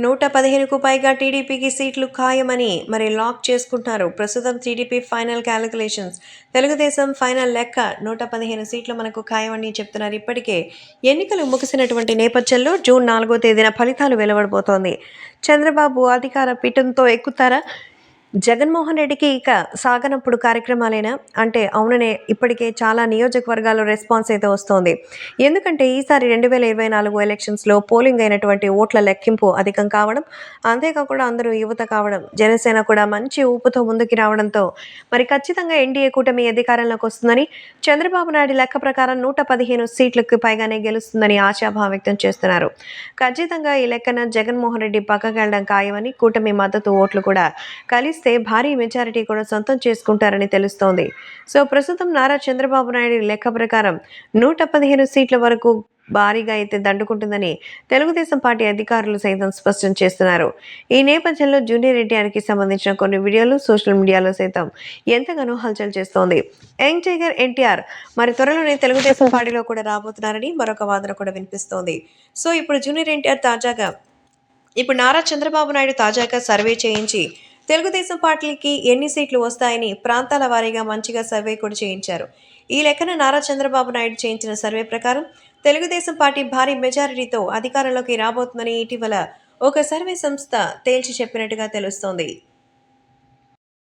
115కు పైగా టీడీపీకి సీట్లు ఖాయమని లాక్ చేసుకుంటున్నారు. ప్రస్తుతం TDP final calculations, Telugu Desam final లెక్క 115 సీట్లు మనకు ఖాయమని చెప్తున్నారు. ఇప్పటికే ఎన్నికలు ముగిసినటువంటి నేపథ్యంలో జూన్ 4వ తేదీన ఫలితాలు వెలువడబోతోంది. చంద్రబాబు అధికార పీఠంతో ఎక్కుతారా? జగన్మోహన్ రెడ్డికి ఇక సాగనప్పుడు కార్యక్రమాలేనా అంటే అవుననే ఇప్పటికే చాలా నియోజకవర్గాల్లో రెస్పాన్స్ అయితే వస్తోంది. ఎందుకంటే ఈసారి 2024 ఎలక్షన్స్లో పోలింగ్ అయినటువంటి ఓట్ల లెక్కింపు అధికం కావడం, అంతేకాకుండా అందరూ యువత కావడం, జనసేన కూడా మంచి ఊపుతో ముందుకు రావడంతో ఖచ్చితంగా ఎన్డీఏ కూటమి అధికారంలోకి వస్తుందని, చంద్రబాబు నాయుడు లెక్క ప్రకారం 115 సీట్లకు పైగానే గెలుస్తుందని ఆశాభావం వ్యక్తం చేస్తున్నారు. ఖచ్చితంగా ఈ లెక్కన జగన్మోహన్ రెడ్డి పక్కకెళ్లడం ఖాయమని, కూటమి మద్దతు ఓట్లు కూడా కలిస్తే భారీ మెజారిటీ కూడా సొంతం చేసుకుంటారని తెలుస్తోంది. సో ప్రస్తుతం నారా చంద్రబాబు నాయుడు లెక్క ప్రకారం 115 సీట్ల వరకు భారీగా అయితే దండుకుంటుందని తెలుగుదేశం పార్టీ అధికారులు సైతం స్పష్టం చేస్తున్నారు. ఈ నేపథ్యంలో జూనియర్ ఎన్టీఆర్కి సంబంధించిన కొన్ని వీడియోలు సోషల్ మీడియాలో సైతం ఎంతగానో హల్చల్ చేస్తోంది. యంగ్ టైగర్ ఎన్టీఆర్ త్వరలోనే తెలుగుదేశం పార్టీలో కూడా రాబోతున్నారని మరొక వాదన కూడా వినిపిస్తోంది. సో ఇప్పుడు జూనియర్ ఎన్టీఆర్ తాజాగా నారా చంద్రబాబు నాయుడు తాజాగా సర్వే చేయించి తెలుగుదేశం పార్టీకి ఎన్ని సీట్లు వస్తాయని ప్రాంతాల వారీగా మంచిగా సర్వే కూడా చేయించారు. ఈ లెక్కన నారా చంద్రబాబు నాయుడు చేయించిన సర్వే ప్రకారం తెలుగుదేశం పార్టీ భారీ మెజారిటీతో అధికారంలోకి రాబోతుందని ఇటీవల ఒక సర్వే సంస్థ తేల్చి చెప్పినట్టుగా తెలుస్తోంది.